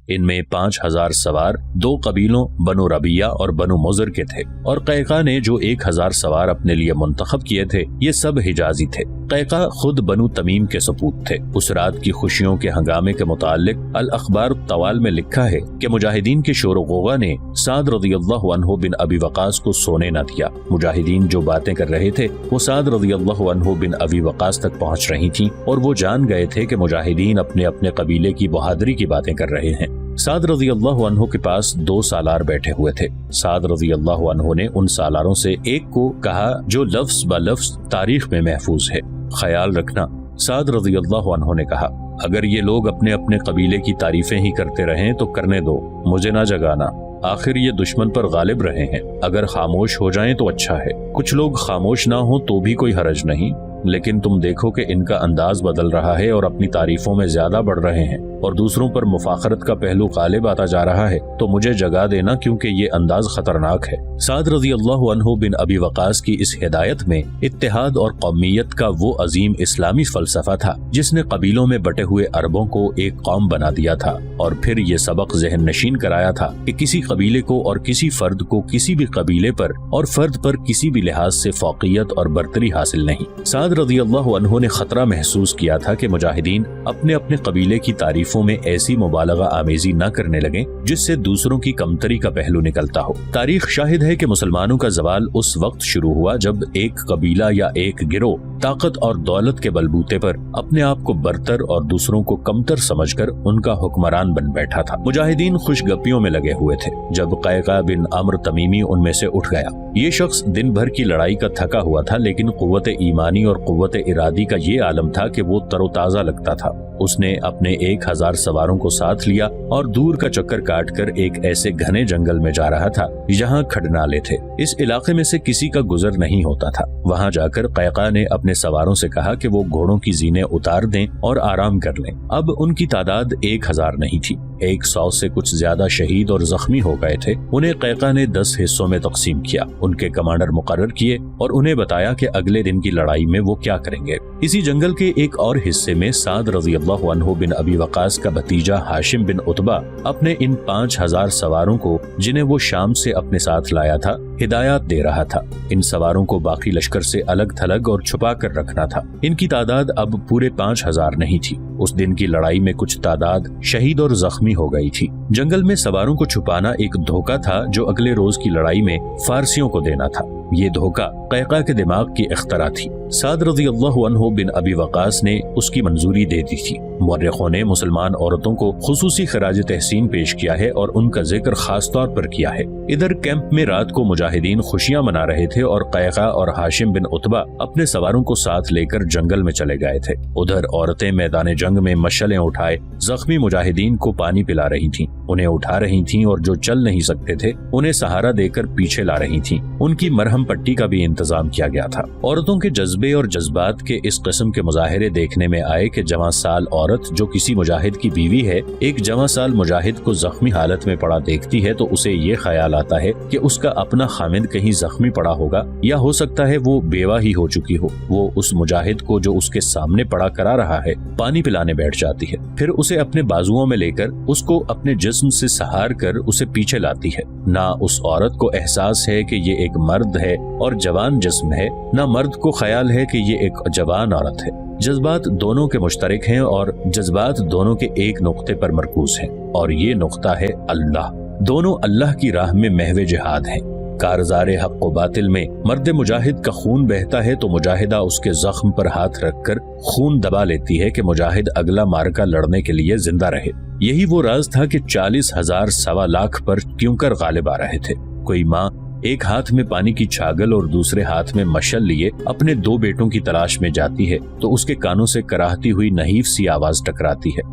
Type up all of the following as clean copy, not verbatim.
इनमें 5000 सवार 2 कबीलों बनु रबिया और बनु मुज़र के थे, और कैका ने जो 1000 सवार अपने लिए मुंतखब किए थे ये सब हिजाजी थे। कैका खुद बनु तमीम के सपूत थे। उस रात की खुशियों के हंगामे के मुतालिक अल अखबार तवाल में लिखा है कि मुजाहिदीन के शोर गोगा ने साद रज़ियल्लाहु अन्हु बिन अबी वक़ास को सोने न दिया। मुजाहिदीन जो बातें कर रहे थे वो साद रज़ियल्लाहु अन्हु बिन अबी वक़ास तक पहुंच रही थीं, और वो जान गए थे कि मुजाहिदीन अपने अपने कबीले की बहादुरी की बातें कर रहे हैं। साद रज़ियल्लाहु अन्हु के पास 2 सालार बैठे हुए थे। साद रज़ियल्लाहु अन्हु ने उन सालारों से एक को कहा जो लफ्ज़ ब लफ्ज़ तारीख में महफूज है, ख्याल रखना। साद रज़ियल्लाहु अन्हु ने कहा, अगर ये लोग अपने अपने कबीले की तारीफें ही करते रहें तो करने दो, मुझे ना जगाना, आखिर ये दुश्मन पर गालिब रहे हैं। अगर खामोश हो जाएं तो अच्छा है, कुछ लोग खामोश ना हो तो भी कोई हरज नहीं, लेकिन तुम देखो कि इनका अंदाज बदल रहा है और अपनी तारीफों में ज्यादा बढ़ रहे हैं और दूसरों पर मुफाखरत का पहलू गालिब आता जा रहा है, तो मुझे जगा देना क्योंकि ये अंदाज खतरनाक है। साद रज़ियल्लाहु अन्हु बिन अबी वक़ास की इस हिदायत में इत्तेहाद और कौमियत का वो अजीम इस्लामी फलसफा था जिसने कबीलों में बटे हुए अरबों को एक कौम बना दिया था, और फिर ये सबक ज़हन नशीन कराया था कि किसी कबीले को और किसी फर्द को किसी भी कबीले पर और फर्द पर किसी भी लिहाज से फौकियत और बरतरी हासिल नहीं। साद रज़ियल्लाहु अन्हु ने खतरा महसूस किया था कि मुजाहिदीन अपने अपने कबीले की तारीफों में ऐसी मुबालगा आमेजी न करने लगे जिससे दूसरों की कमतरी का पहलू निकलता हो। तारीख शाहिद है कि मुसलमानों का जवाल उस वक्त शुरू हुआ जब एक कबीला या एक गिरोह ताकत और दौलत के बलबूते पर अपने आप को बरतर और दूसरों को कमतर समझकर उनका हुक्मरान बन बैठा था। मुजाहिदीन खुशगपियों में लगे हुए थे जब कैका बिन अम्र तमीमी उनमें से उठ गया। ये शख्स दिन भर की लड़ाई का थका हुआ था, लेकिन कुव्वत ईमानी और कुव्वत इरादी का ये आलम था कि वो तरोताजा लगता था। उसने अपने 1000 सवारों को साथ लिया और दूर का चक्कर काटकर एक ऐसे घने जंगल में जा रहा था जहाँ खड़नाले थे। इस इलाके में से किसी का गुजर नहीं होता था। वहाँ जाकर कैका ने अपने सवारों से कहा कि वो घोड़ों की जीनें उतार दें और आराम कर लें। अब उनकी तादाद 1000 नहीं थी, 100 से कुछ ज्यादा शहीद और जख्मी हो गए थे। उन्हें कैका ने 10 हिस्सों में तकसीम किया, उनके कमांडर मुकर्रर किए और उन्हें बताया कि अगले दिन की लड़ाई में वो क्या करेंगे। इसी जंगल के एक और हिस्से में साद रज़ियल्लाहु अन्हु बिन अबी वक़ास का भतीजा हाशिम बिन उतबा अपने इन 5000 सवारों को, जिन्हें वो शाम से अपने साथ लाया था, हिदायत दे रहा था। इन सवारों को बाकी लश्कर से अलग थलग और छुपा कर रखना था। इनकी तादाद अब पूरे 5000 नहीं थी। उस दिन की लड़ाई में कुछ तादाद शहीद और जख्मी हो गई थी। जंगल में सवारों को छुपाना एक धोखा था जो अगले रोज की लड़ाई में फारसियों को देना था। ये धोखा कैका के दिमाग की इख्तरा थी। साद रज़ियल्लाहु अन्हु बिन अबी वक़ास ने उसकी मंजूरी दे दी थी। मुअर्रिखों ने मुसलमान औरतों को खुसूसी खराज तहसीन पेश किया है और उनका जिक्र खास तौर पर किया है। इधर कैंप में रात को मुजाहिदीन खुशियां मना रहे थे और कैका और हाशिम बिन उतबा अपने सवारों को साथ लेकर जंगल में चले गए थे। उधर औरतें मैदान जंग में मशलें उठाए जख्मी मुजाहिदीन को पानी पिला रही थीं, उन्हें उठा रही थीं और जो चल नहीं सकते थे उन्हें सहारा देकर पीछे ला रही थीं। उनकी मरहम पट्टी का भी इंतजाम किया गया था। औरतों के जज्बे और जज्बात के इस किस्म के मुजाहिरे देखने में आए कि जवां साल औरत जो किसी मुजाहिद की बीवी है एक जवां साल मुजाहिद को जख्मी हालत में पड़ा देखती है तो उसे ये ख्याल आता है कि उसका अपना खामिद कहीं जख्मी पड़ा होगा या हो सकता है वो बेवा ही हो चुकी हो। वो उस मुजाहिद को जो उसके सामने पड़ा करा रहा है पानी पिलाने बैठ जाती है, फिर उसे अपने बाजुओं में लेकर उसको अपने जिस्म से सहार कर उसे पीछे लाती है। ना उस औरत को एहसास है कि ये एक मर्द है और जवान जिस्म है, ना मर्द को ख्याल है कि ये एक जवान औरत है। जज्बात दोनों के मुश्तरक हैं और जज्बात दोनों के एक नुक्ते पर मरकूज हैं और ये नुक्ता है अल्लाह। दोनों अल्लाह की राह में महवे जिहाद हैं। कारज़ारे हक़ व बातिल में मर्द मुजाहिद का खून बहता है तो मुजाहिदा उसके जख्म पर हाथ रखकर खून दबा लेती है कि मुजाहिद अगला मार्का लड़ने के लिए जिंदा रहे। यही वो राज था कि 40,000 सवा लाख पर क्यों कर गालिब आ रहे थे। कोई माँ एक हाथ में पानी की छागल और दूसरे हाथ में मशल लिए अपने 2 बेटों की तलाश में जाती है तो उसके कानों से कराहती हुई नहीफ सी आवाज टकराती है,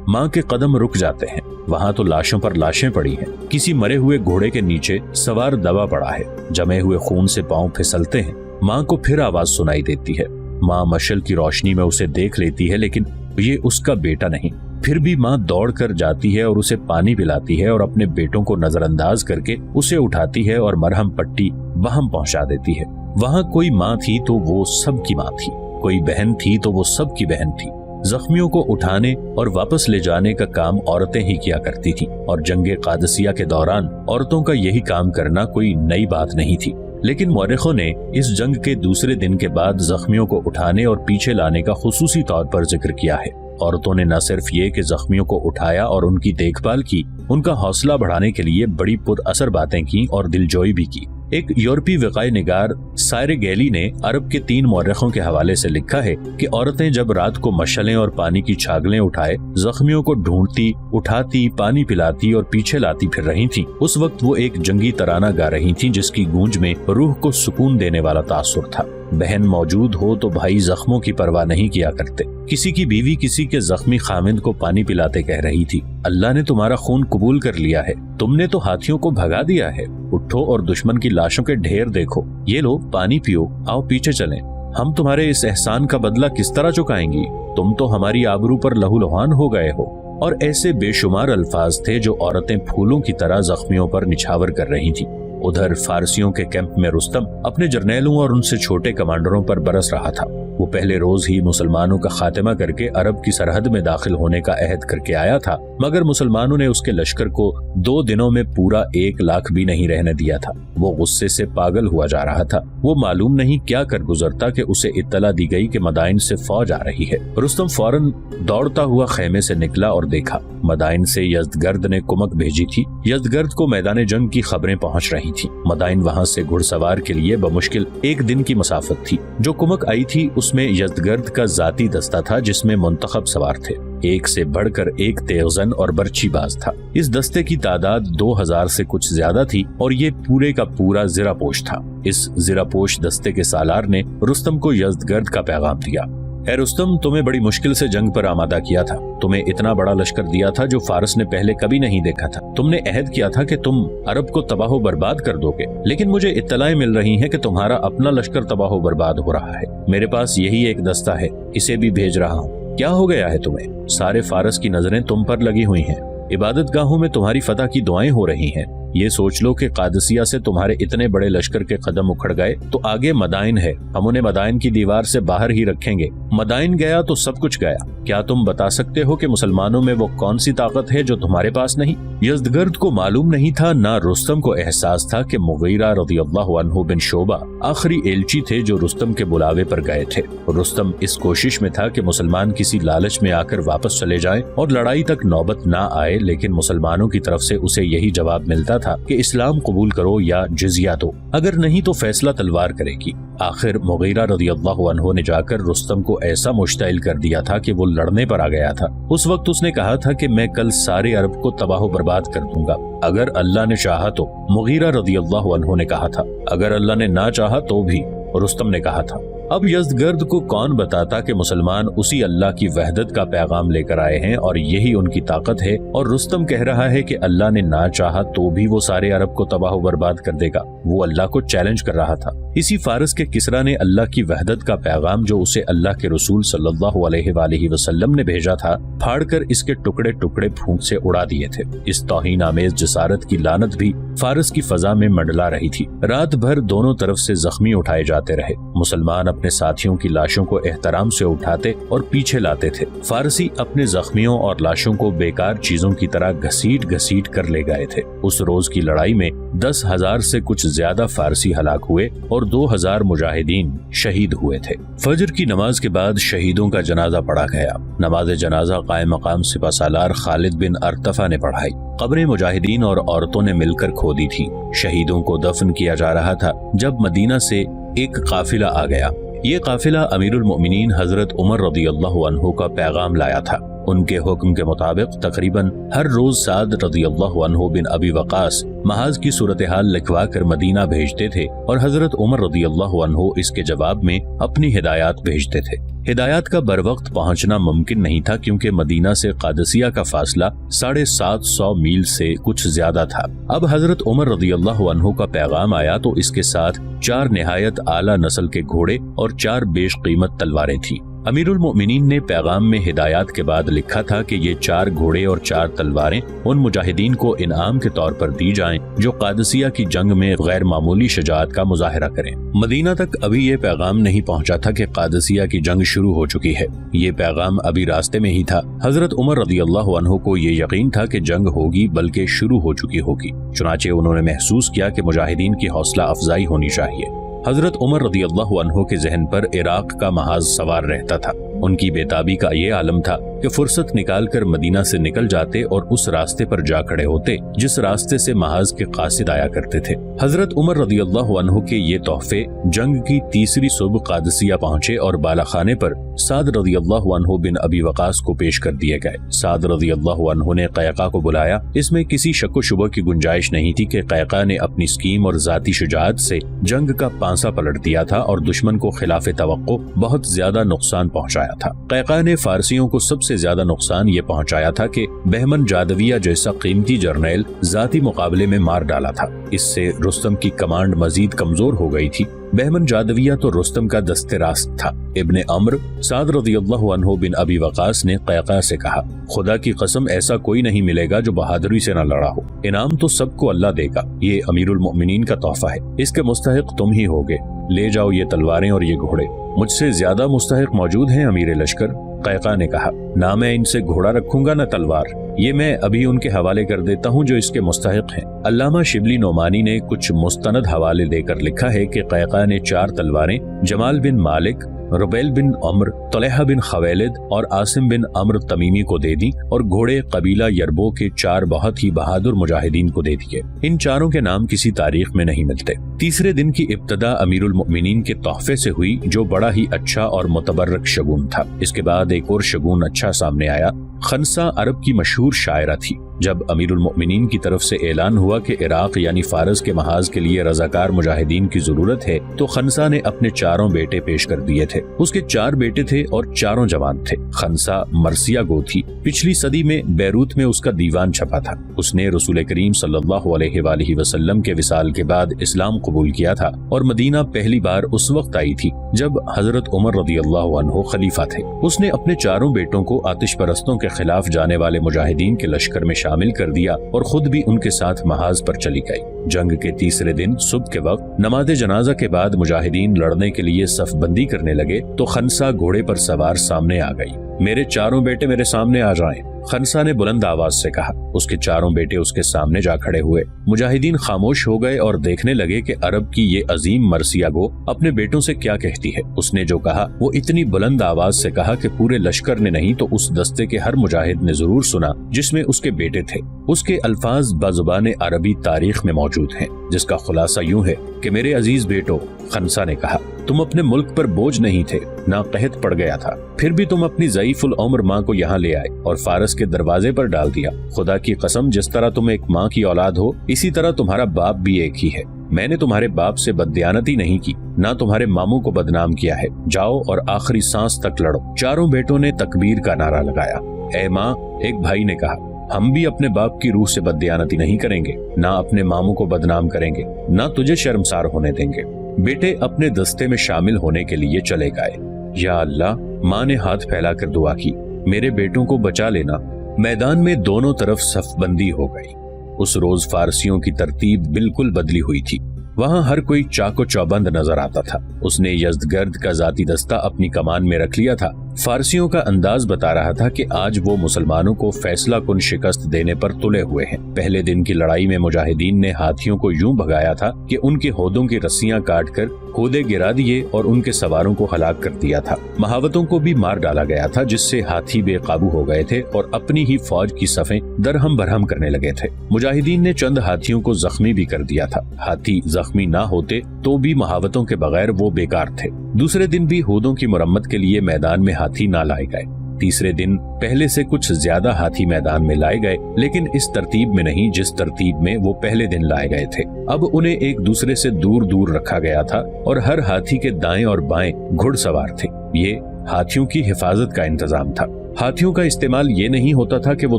माँ के कदम रुक जाते हैं। वहाँ तो लाशों पर लाशें पड़ी हैं। किसी मरे हुए घोड़े के नीचे सवार दबा पड़ा है, जमे हुए खून से पांव फिसलते हैं। माँ को फिर आवाज सुनाई देती है। माँ मशल की रोशनी में उसे देख लेती है लेकिन ये उसका बेटा नहीं। फिर भी माँ दौड़ कर जाती है और उसे पानी पिलाती है और अपने बेटों को नजरअंदाज करके उसे उठाती है और मरहम पट्टी वहम पहुंचा देती है। वहाँ कोई माँ थी तो वो सबकी माँ थी, कोई बहन थी तो वो सबकी बहन थी। زخمیوں کو اٹھانے اور واپس لے جانے کا کام عورتیں ہی کیا کرتی تھیں، اور جنگ قادسیہ کے دوران عورتوں کا یہی کام کرنا کوئی نئی بات نہیں تھی۔ لیکن مورخوں نے اس جنگ کے دوسرے دن کے بعد زخمیوں کو اٹھانے اور پیچھے لانے کا خصوصی طور پر ذکر کیا ہے۔ عورتوں نے نہ صرف یہ کہ زخمیوں کو اٹھایا اور ان کی دیکھ بھال کی، ان کا حوصلہ بڑھانے کے لیے بڑی پر اثر باتیں کی اور دلجوئی بھی کی۔ ایک یورپی وقائے نگار سائر گیلی نے عرب کے 3 مورخوں کے حوالے سے لکھا ہے کہ عورتیں جب رات کو مشعلیں اور پانی کی چھاگلیں اٹھائے زخمیوں کو ڈھونڈتی، اٹھاتی، پانی پلاتی اور پیچھے لاتی پھر رہی تھیں، اس وقت وہ ایک جنگی ترانہ گا رہی تھیں جس کی گونج میں روح کو سکون دینے والا تاثر تھا۔ بہن موجود ہو تو بھائی زخموں کی پرواہ نہیں کیا کرتے، کسی کی بیوی کسی کے زخمی خامند کو پانی پلاتے کہہ رہی تھی، اللہ نے تمہارا خون قبول کر لیا ہے، تم نے تو ہاتھیوں کو بھگا دیا ہے، اٹھو اور دشمن کی لاشوں کے ڈھیر دیکھو، یہ لو پانی پیو، آؤ پیچھے چلیں، ہم تمہارے اس احسان کا بدلہ کس طرح چکائیں گی، تم تو ہماری آبرو پر لہو لہان ہو گئے ہو۔ اور ایسے بے شمار الفاظ تھے جو عورتیں پھولوں کی طرح زخمیوں پر نچھاور کر رہی تھیں۔ ادھر فارسیوں کے کیمپ میں رستم اپنے جرنیلوں اور ان سے چھوٹے کمانڈروں پر برس رہا تھا۔ وہ پہلے روز ہی مسلمانوں کا خاتمہ کر کے عرب کی سرحد میں داخل ہونے کا عہد کر کے آیا تھا، مگر مسلمانوں نے اس کے لشکر کو 2 دنوں میں پورا 1 لاکھ بھی نہیں رہنے دیا تھا۔ وہ غصے سے پاگل ہوا جا رہا تھا۔ وہ معلوم نہیں کیا کر گزرتا کہ اسے اطلاع دی گئی کہ مدائن سے فوج آ رہی ہے۔ رستم فوراً دوڑتا ہوا خیمے سے نکلا اور دیکھا مدائن سے یزدگرد نے کمک بھیجی تھی۔ یزدگرد کو میدان جنگ کی خبریں پہنچ رہی تھی۔ مدائن وہاں سے گھڑ سوار کے لیے بمشکل 1 دن کی مسافت تھی۔ جو کمک آئی تھی اس میں یزدگرد کا ذاتی دستہ تھا جس میں منتخب سوار تھے، ایک سے بڑھ کر ایک تیغزن اور برچی باز تھا۔ اس دستے کی تعداد 2000 سے کچھ زیادہ تھی اور یہ پورے کا پورا زرہ پوش تھا۔ اس زرہ پوش دستے کے سالار نے رستم کو یزدگرد کا پیغام دیا، اے رستم، تمہیں بڑی مشکل سے جنگ پر آمادہ کیا تھا، تمہیں اتنا بڑا لشکر دیا تھا جو فارس نے پہلے کبھی نہیں دیکھا تھا، تم نے عہد کیا تھا کہ تم عرب کو تباہ و برباد کر دو گے، لیکن مجھے اطلاعیں مل رہی ہیں کہ تمہارا اپنا لشکر تباہ و برباد ہو رہا ہے۔ میرے پاس یہی ایک دستہ ہے، اسے بھی بھیج رہا ہوں۔ کیا ہو گیا ہے تمہیں؟ سارے فارس کی نظریں تم پر لگی ہوئی ہیں، عبادت گاہوں میں تمہاری فتح کی دعائیں ہو رہی ہیں۔ یہ سوچ لو کہ قادسیہ سے تمہارے اتنے بڑے لشکر کے قدم اکھڑ گئے تو آگے مدائن ہے، ہم انہیں مدائن کی دیوار سے باہر ہی رکھیں گے۔ مدائن گیا تو سب کچھ گیا۔ کیا تم بتا سکتے ہو کہ مسلمانوں میں وہ کون سی طاقت ہے جو تمہارے پاس نہیں؟ یزدگرد کو معلوم نہیں تھا، نہ رستم کو احساس تھا کہ مغیرہ رضی اللہ عنہ بن شعبہ آخری ایلچی تھے جو رستم کے بلاوے پر گئے تھے۔ رستم اس کوشش میں تھا کہ مسلمان کسی لالچ میں آ کر واپس چلے جائیں اور لڑائی تک نوبت نہ آئے، لیکن مسلمانوں کی طرف سے اسے یہی جواب ملتا تھا کہ اسلام قبول کرو یا جزیہ دو، اگر نہیں تو فیصلہ تلوار کرے گی۔ آخر مغیرہ رضی اللہ عنہ نے جا کر رستم کو ایسا مشتعل کر دیا تھا کہ وہ لڑنے پر آ گیا تھا۔ اس وقت اس نے کہا تھا کہ میں کل سارے عرب کو تباہ و برباد کر دوں گا اگر اللہ نے چاہا تو۔ مغیرہ رضی اللہ عنہ نے کہا تھا اگر اللہ نے نہ چاہا تو بھی، رستم نے کہا تھا۔ اب یزدگرد کو کون بتاتا کہ مسلمان اسی اللہ کی وحدت کا پیغام لے کر آئے ہیں اور یہی ان کی طاقت ہے، اور رستم کہہ رہا ہے کہ اللہ نے نہ چاہا تو بھی وہ سارے عرب کو تباہ و برباد کر دے گا۔ وہ اللہ کو چیلنج کر رہا تھا۔ اسی فارس کے کسرا نے اللہ کی وحدت کا پیغام جو اسے اللہ کے رسول صلی اللہ علیہ وآلہ وسلم نے بھیجا تھا پھاڑ کر اس کے ٹکڑے ٹکڑے پھونک سے اڑا دیے تھے۔ اس توہین آمیز جسارت کی لعنت بھی فارس کی فضا میں منڈلا رہی تھی۔ رات بھر دونوں طرف سے زخمی اٹھائے جاتے رہے۔ مسلمان اپنے ساتھیوں کی لاشوں کو احترام سے اٹھاتے اور پیچھے لاتے تھے۔ فارسی اپنے زخمیوں اور لاشوں کو بیکار چیزوں کی طرح گھسیٹ گھسیٹ کر لے گئے تھے۔ اس روز کی لڑائی میں 10,000 سے کچھ زیادہ فارسی ہلاک ہوئے اور 2,000 مجاہدین شہید ہوئے تھے۔ فجر کی نماز کے بعد شہیدوں کا جنازہ پڑھا گیا۔ نماز جنازہ قائم مقام سپہ سالار خالد بن ارطفہ نے پڑھائی۔ قبریں مجاہدین اور عورتوں نے مل کر کھودی تھی۔ شہیدوں کو دفن کیا جا رہا تھا جب مدینہ سے ایک قافلہ آ گیا۔ یہ قافلہ امیر المؤمنین حضرت عمر رضی اللہ عنہ کا پیغام لایا تھا۔ ان کے حکم کے مطابق تقریباً ہر روز سعد رضی اللہ عنہ بن ابی وقاص محاذ کی صورتحال لکھوا کر مدینہ بھیجتے تھے اور حضرت عمر رضی اللہ عنہ اس کے جواب میں اپنی ہدایات بھیجتے تھے۔ ہدایات کا بر وقت پہنچنا ممکن نہیں تھا کیونکہ مدینہ سے قادسیہ کا فاصلہ 750 میل سے کچھ زیادہ تھا۔ اب حضرت عمر رضی اللہ عنہ کا پیغام آیا تو اس کے ساتھ 4 نہایت اعلیٰ نسل کے گھوڑے اور 4 بیش قیمت تلواریں تھیں۔ امیر المؤمنین نے پیغام میں ہدایات کے بعد لکھا تھا کہ یہ 4 گھوڑے اور 4 تلواریں ان مجاہدین کو انعام کے طور پر دی جائیں جو قادسیہ کی جنگ میں غیر معمولی شجاعت کا مظاہرہ کریں۔ مدینہ تک ابھی یہ پیغام نہیں پہنچا تھا کہ قادسیہ کی جنگ شروع ہو چکی ہے، یہ پیغام ابھی راستے میں ہی تھا۔ حضرت عمر رضی اللہ عنہ کو یہ یقین تھا کہ جنگ ہوگی بلکہ شروع ہو چکی ہوگی، چنانچہ انہوں نے محسوس کیا کہ مجاہدین کی حوصلہ افزائی ہونی چاہیے۔ حضرت عمر رضی اللہ عنہ کے ذہن پر عراق کا محاذ سوار رہتا تھا۔ ان کی بےتابی کا یہ عالم تھا کہ فرصت نکال کر مدینہ سے نکل جاتے اور اس راستے پر جا کھڑے ہوتے جس راستے سے محاذ کے قاصد آیا کرتے تھے۔ حضرت عمر رضی اللہ عنہ کے یہ تحفے جنگ کی تیسری صبح قادسیہ پہنچے اور بالا خانے پر سعد رضی اللہ عنہ بن ابی وقاص کو پیش کر دیے گئے۔ سعد رضی اللہ عنہ نے قیقاع کو بلایا۔ اس میں کسی شک و شبہ کی گنجائش نہیں تھی کہ قیقاع نے اپنی سکیم اور ذاتی شجاعت سے جنگ کا پانسا پلٹ دیا تھا اور دشمن کو خلاف توقع بہت زیادہ نقصان پہنچایا تھا۔ قیقاع نے فارسیوں کو سب سے زیادہ نقصان یہ پہنچایا تھا کہ بہمن جادویہ جیسا قیمتی جرنیل ذاتی مقابلے میں مار ڈالا تھا۔ اس سے رستم کی کمانڈ مزید کمزور ہو گئی تھی۔ بہمن جادویہ تو رستم کا دست راست تھا۔ ابن عمرو سعد رضی اللہ عنہ بن ابی وقاص نے قیقاع سے کہا، خدا کی قسم ایسا کوئی نہیں ملے گا جو بہادری سے نہ لڑا ہو، انعام تو سب کو اللہ دے گا، یہ امیر المؤمنین کا تحفہ ہے، اس کے مستحق تم ہی ہوگے، لے جاؤ یہ تلواریں اور یہ گھوڑے، مجھ سے زیادہ مستحق موجود ہیں امیر لشکر۔ قیقاع نے کہا، نہ میں ان سے گھوڑا رکھوں گا نہ تلوار، یہ میں ابھی ان کے حوالے کر دیتا ہوں جو اس کے مستحق ہیں۔ علامہ شبلی نعمانی نے کچھ مستند حوالے دے کر لکھا ہے کہ قیقاع نے 4 تلواریں جمال بن مالک، ربیل بن عمر، طلحہ بن خویلد اور عاصم بن عمر تمیمی کو دے دی اور گھوڑے قبیلہ یربو کے 4 بہت ہی بہادر مجاہدین کو دے دیے۔ ان چاروں کے نام کسی تاریخ میں نہیں ملتے۔ تیسرے دن کی ابتدا امیر المؤمنین کے تحفے سے ہوئی جو بڑا ہی اچھا اور متبرک شگون تھا۔ اس کے بعد ایک اور شگون اچھا سامنے آیا۔ خنسا عرب کی مشہور شاعرہ تھی۔ جب امیر المؤمنین کی طرف سے اعلان ہوا کہ عراق یعنی فارس کے محاذ کے لیے رضاکار مجاہدین کی ضرورت ہے تو خنسا نے اپنے 4 بیٹے پیش کر دیے تھے۔ اس کے 4 بیٹے تھے اور 4 جوان تھے۔ خنسا مرثیہ گو تھی۔ پچھلی صدی میں بیروت میں اس کا دیوان چھپا تھا۔ اس نے رسول کریم صلی اللہ علیہ وآلہ وسلم کے وصال کے بعد اسلام قبول کیا تھا اور مدینہ پہلی بار اس وقت آئی تھی جب حضرت عمر رضی اللہ عنہ خلیفہ تھے۔ اس نے اپنے 4 بیٹوں کو آتش پرستوں کے خلاف جانے والے مجاہدین کے لشکر میں شامل کر دیا اور خود بھی ان کے ساتھ محاذ پر چلی گئی۔ جنگ کے تیسرے دن صبح کے وقت نماز جنازہ کے بعد مجاہدین لڑنے کے لیے صف بندی کرنے لگے تو خنسا گھوڑے پر سوار سامنے آ گئی۔ میرے 4 بیٹے میرے سامنے آ جائیں، خنسا نے بلند آواز سے کہا۔ اس کے 4 بیٹے اس کے سامنے جا کھڑے ہوئے۔ مجاہدین خاموش ہو گئے اور دیکھنے لگے کہ عرب کی یہ عظیم مرثیہ گو اپنے بیٹوں سے کیا کہتی ہے۔ اس نے جو کہا وہ اتنی بلند آواز سے کہا کہ پورے لشکر نے نہیں تو اس دستے کے ہر مجاہد نے ضرور سنا جس میں اس کے بیٹے تھے۔ اس کے الفاظ بزبان عربی تاریخ میں موجود ہیں، جس کا خلاصہ یوں ہے کہ میرے عزیز بیٹو، خنسا نے کہا، تم اپنے ملک پر بوجھ نہیں تھے، نہ قحط پڑ گیا تھا، پھر بھی تم اپنی ضعیف العمر ماں کو یہاں لے آئے اور فارس کے دروازے پر ڈال دیا۔ خدا کی قسم جس طرح تم ایک ماں کی اولاد ہو اسی طرح تمہارا باپ بھی ایک ہی ہے۔ میں نے تمہارے باپ سے بددیانتی نہیں کی، نہ تمہارے ماموں کو بدنام کیا ہے۔ جاؤ اور آخری سانس تک لڑو۔ 4 بیٹوں نے تکبیر کا نعرہ لگایا۔ اے ماں، ایک بھائی نے کہا، ہم بھی اپنے باپ کی روح سے بددیانتی نہیں کریں گے، نہ اپنے ماموں کو بدنام کریں گے، نہ تجھے شرمسار ہونے دیں گے۔ بیٹے اپنے دستے میں شامل ہونے کے لیے چلے گئے۔ یا اللہ، ماں نے ہاتھ پھیلا کر دعا کی، میرے بیٹوں کو بچا لینا۔ میدان میں دونوں طرف صف بندی ہو گئی۔ اس روز فارسیوں کی ترتیب بالکل بدلی ہوئی تھی۔ وہاں ہر کوئی چاق و چوبند نظر آتا تھا۔ اس نے یزدگرد کا ذاتی دستہ اپنی کمان میں رکھ لیا تھا۔ فارسیوں کا انداز بتا رہا تھا کہ آج وہ مسلمانوں کو فیصلہ کن شکست دینے پر تلے ہوئے ہیں۔ پہلے دن کی لڑائی میں مجاہدین نے ہاتھیوں کو یوں بھگایا تھا کہ ان کے ہودوں کی رسیاں کاٹ کر ہودے گرا دیے اور ان کے سواروں کو ہلاک کر دیا تھا۔ مہاوتوں کو بھی مار ڈالا گیا تھا جس سے ہاتھی بے قابو ہو گئے تھے اور اپنی ہی فوج کی صفیں درہم برہم کرنے لگے تھے۔ مجاہدین نے چند ہاتھیوں کو زخمی بھی کر دیا تھا۔ ہاتھی زخمی نہ ہوتے تو بھی مہاوتوں کے بغیر وہ بیکار تھے۔ دوسرے دن بھی ہودوں کی مرمت کے لیے میدان میں ہاتھی نہ لائے گئے۔ تیسرے دن پہلے سے کچھ زیادہ ہاتھی میدان میں لائے گئے، لیکن اس ترتیب میں نہیں جس ترتیب میں وہ پہلے دن لائے گئے تھے۔ اب انہیں ایک دوسرے سے دور دور رکھا گیا تھا اور ہر ہاتھی کے دائیں اور بائیں گھڑ سوار تھے۔ یہ ہاتھیوں کی حفاظت کا انتظام تھا۔ ہاتھیوں کا استعمال یہ نہیں ہوتا تھا کہ وہ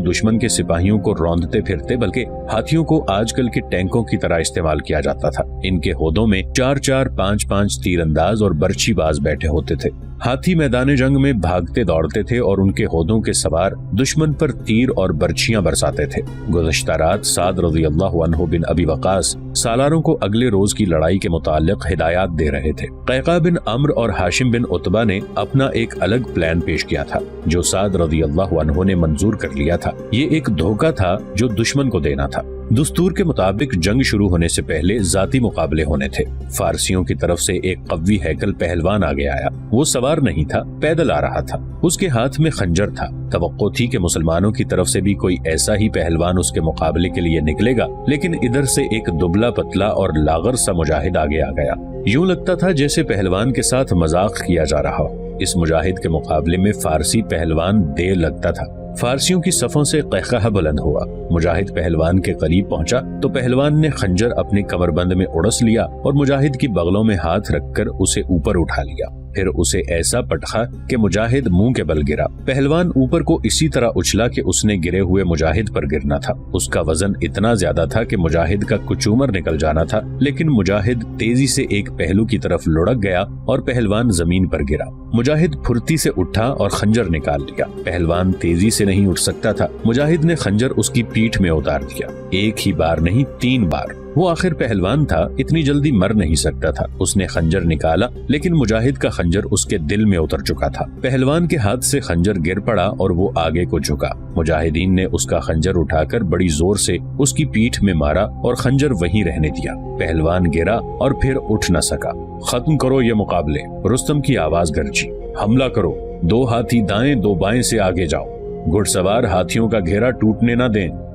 دشمن کے سپاہیوں کو روندتے پھرتے، بلکہ ہاتھیوں کو آج کل کے ٹینکوں کی طرح استعمال کیا جاتا تھا۔ ان کے ہودوں میں 4-4 5-5 تیر انداز اور برچھی باز بیٹھے ہوتے تھے۔ हाथी मैदान जंग में भागते दौड़ते थे और उनके होदों के सवार दुश्मन पर तीर और बर्छियां बरसाते थे। गुज़श्ता रात साद रज़ियल्लाहु अन्हु बिन अबी वक़ास सालारों को अगले रोज की लड़ाई के मुताल्लिक हिदायत दे रहे थे। क़ैक़ा बिन अम्र और हाशिम बिन उतबा ने अपना एक अलग प्लान पेश किया था जो साद रज़ियल्लाहु अन्हु ने मंजूर कर लिया था। ये एक धोखा था जो दुश्मन को देना था। दस्तूर के मुताबिक जंग शुरू होने से पहले जाती मुकाबले होने थे। फारसियों की तरफ से एक कव्वी हैकल पहलवान आगे आया। वो सवार नहीं था, पैदल आ रहा था। उसके हाथ में खंजर था। तवक्को थी कि मुसलमानों की तरफ से भी कोई ऐसा ही पहलवान उसके मुकाबले के लिए निकलेगा, लेकिन इधर से एक दुबला पतला और लागर सा मुजाहिद आगे आ गया। यूं लगता था जैसे पहलवान के साथ मजाक किया जा रहा हो। इस मुजाहिद के मुकाबले में फारसी पहलवान देर लगता था। फारसियों की सफों से क़हक़हा बुलंद हुआ। मुजाहिद पहलवान के करीब पहुंचा तो पहलवान ने खंजर अपनी कमरबंद में उड़स लिया और मुजाहिद की बगलों में हाथ रखकर उसे ऊपर उठा लिया। फिर उसे ऐसा पटखा कि मुजाहिद मुंह के बल गिरा। पहलवान ऊपर को इसी तरह उछला कि उसने गिरे हुए मुजाहिद पर गिरना था। उसका वजन इतना ज्यादा था कि मुजाहिद का कुचूमर निकल जाना था, लेकिन मुजाहिद तेजी से एक पहलू की तरफ लुढ़क गया और पहलवान जमीन पर गिरा। मुजाहिद फुर्ती से उठा और खंजर निकाल लिया। पहलवान तेजी से नहीं उठ सकता था। मुजाहिद ने खंजर उसकी पीठ में उतार दिया। एक ही बार नहीं, 3 बार। वो आखिर पहलवान था, इतनी जल्दी मर नहीं सकता था। उसने खंजर निकाला, लेकिन मुजाहिद का खंजर उसके दिल में उतर चुका था। पहलवान के हाथ से खंजर गिर पड़ा और वो आगे को झुका। मुजाहिदीन ने उसका खंजर उठाकर बड़ी जोर से उसकी पीठ में मारा और खंजर वहीं रहने दिया। पहलवान गिरा और फिर उठ न सका। खत्म करो ये मुकाबले, रुस्तम की आवाज गरजी। हमला करो, 2 हाथी दाएं 2 बाएं से आगे जाओ। घुड़सवार हाथियों का घेरा टूटने न दें।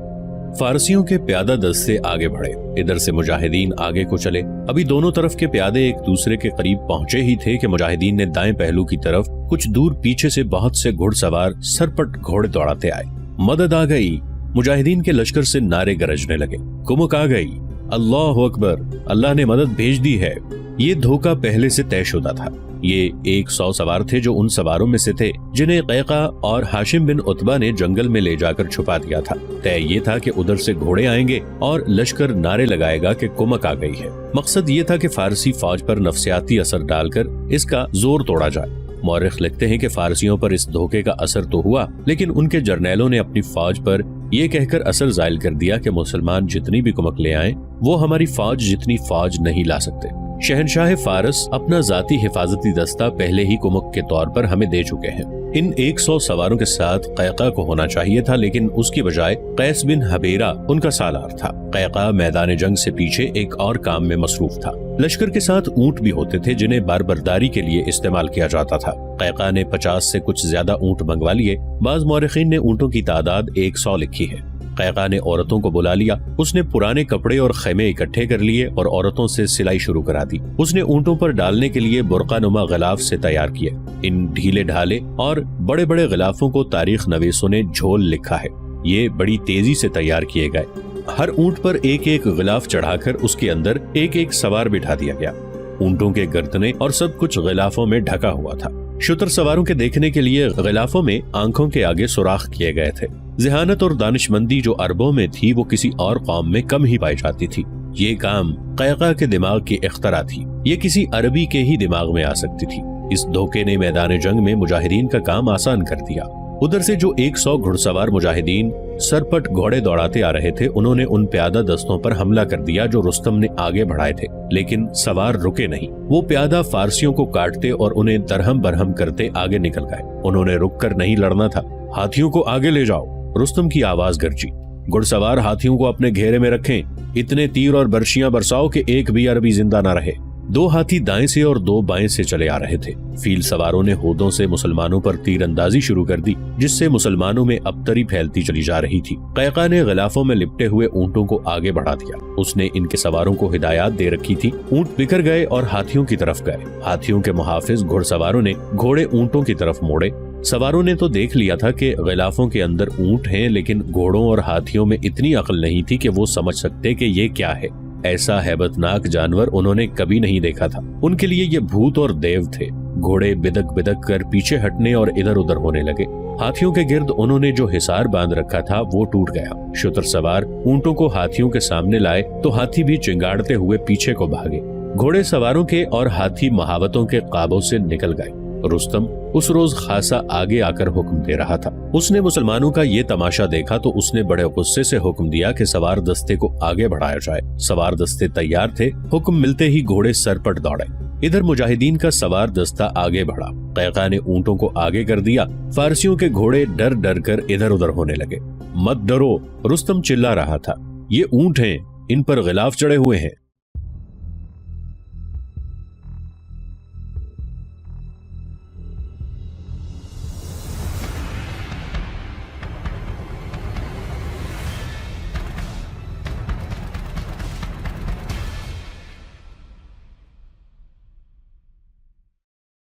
फारसियों के प्यादा दस्ते आगे बढ़े। इधर से मुजाहिदीन आगे को चले। अभी दोनों तरफ के प्यादे एक दूसरे के करीब पहुंचे ही थे कि मुजाहिदीन ने दाएं पहलू की तरफ कुछ दूर पीछे से बहुत से घुड़सवार सरपट घोड़े दौड़ाते आए। मदद आ गई। मुजाहिदीन के लश्कर से नारे गरजने लगे। कुमक आ गई, अल्लाह अकबर, अल्लाह ने मदद भेज दी है। ये धोखा पहले से तयशुदा था। ये 100 सवार थे जो उन सवारों में से थे जिन्हें क़ैक़ा और हाशिम बिन उतबा ने जंगल में ले जाकर छुपा दिया था। तय ये था कि उधर से घोड़े आएंगे और लश्कर नारे लगाएगा कि कुमक आ गई है। मकसद ये था कि फारसी फौज पर नफसियाती असर डालकर इसका जोर तोड़ा जाए। मौरिख लिखते हैं कि फारसियों पर इस धोखे का असर तो हुआ, लेकिन उनके जर्नैलों ने अपनी फौज पर ये कहकर असर जाहिर कर दिया कि मुसलमान जितनी भी कुमक ले आएं, वो हमारी फौज जितनी फौज नहीं ला सकते। शहनशाह फारस अपना जाती हिफाजती दस्ता पहले ही कुमक के तौर पर हमें दे चुके हैं। इन 100 सवारों के साथ क़ैक़ा को होना चाहिए था, लेकिन उसकी बजाय कैस बिन हबेरा उनका सालार था। क़ैक़ा मैदान जंग से पीछे एक और काम में मसरूफ था। लश्कर के साथ ऊंट भी होते थे जिन्हें बारबरदारी के लिए इस्तेमाल किया जाता था। क़ैक़ा ने 50 से कुछ ज्यादा ऊंट मंगवा लिए। बाज़ मौरिखीन ने ऊंटों की तादाद 100 लिखी है। क़ैक़ा ने औरतों को बुला लिया। उसने पुराने कपड़े और खेमे इकट्ठे कर लिए और औरतों से सिलाई शुरू करा दी। उसने ऊंटों पर डालने के लिए बुर्का नुमा गिलाफ से तैयार किए। इन ढीले ढाले और बड़े बड़े गिलाफों को तारीख नवीसों ने झोल लिखा है। ये बड़ी तेजी से तैयार किए गए। हर ऊंट पर एक एक गिलाफ चढ़ाकर उसके अंदर एक एक सवार बिठा दिया गया। ऊंटों के गर्दने और सब कुछ गिलाफों में ढका हुआ था। शुतर सवारों के देखने के लिए गिलाफों में आंखों के आगे सुराख किए गए थे। ज़हानत और दानिशमंदी जो अरबों में थी वो किसी और कौम में कम ही पाई जाती थी। ये काम क़ैक़ा के दिमाग की इख्तरा थी। ये किसी अरबी के ही दिमाग में आ सकती थी। इस धोखे ने मैदान जंग में मुजाहिदीन का काम आसान कर दिया। उधर से जो 100 घुड़सवार मुजाहिदीन सरपट घोड़े दौड़ाते आ रहे थे, उन्होंने उन प्यादा दस्तों पर हमला कर दिया जो रुस्तम ने आगे बढ़ाए थे, लेकिन सवार रुके नहीं। वो प्यादा फारसियों को काटते और उन्हें दरहम बरहम करते आगे निकल गए। उन्होंने रुककर नहीं लड़ना था। हाथियों को आगे ले जाओ, रुस्तम की आवाज गरजी। घुड़सवार हाथियों को अपने घेरे में रखें। इतने तीर और बर्शियां बरसाओ कि एक भी अरबी जिंदा न रहे। 2 हाथी दाएं से और 2 बाएं से चले आ रहे थे। फील सवारों ने होदों से मुसलमानों पर तीरंदाजी शुरू कर दी, जिससे मुसलमानों में अबतरी फैलती चली जा रही थी। क़ैक़ा ने गिलाफों में लिपटे हुए ऊंटों को आगे बढ़ा दिया। उसने इनके सवारों को हिदायत दे रखी थी। ऊंट बिखर गए और हाथियों की तरफ गए। हाथियों के मुहाफिज घुड़सवारों ने घोड़े ऊंटों की तरफ मोड़े। सवारों ने तो देख लिया था कि गिलाफों के अंदर ऊंट हैं, लेकिन घोड़ों और हाथियों में इतनी अक्ल नहीं थी कि वो समझ सकते कि ये क्या है। ऐसा हैबतनाक जानवर उन्होंने कभी नहीं देखा था। उनके लिए ये भूत और देव थे। घोड़े बिदक बिदक कर पीछे हटने और इधर उधर होने लगे। हाथियों के गिर्द उन्होंने जो हिसार बांध रखा था वो टूट गया। शुतर सवार ऊंटों को हाथियों के सामने लाए तो हाथी भी चिंगाड़ते हुए पीछे को भागे। घोड़े सवारों के और हाथी महावतों के काबू से निकल गए। रुस्तम उस रोज खासा आगे आकर हुक्म दे रहा था। उसने मुसलमानों का ये तमाशा देखा तो उसने बड़े गुस्से से हुक्म दिया कि सवार दस्ते को आगे बढ़ाया जाए। सवार दस्ते तैयार थे। हुक्म मिलते ही घोड़े सरपट दौड़े। इधर मुजाहिदीन का सवार दस्ता आगे बढ़ा। कैका ने ऊंटों को आगे कर दिया। फारसियों के घोड़े डर डर कर इधर उधर होने लगे। मत डरो, रुस्तम चिल्ला रहा था, ये ऊंट हैं, इन पर गिलाफ चढ़े हुए हैं।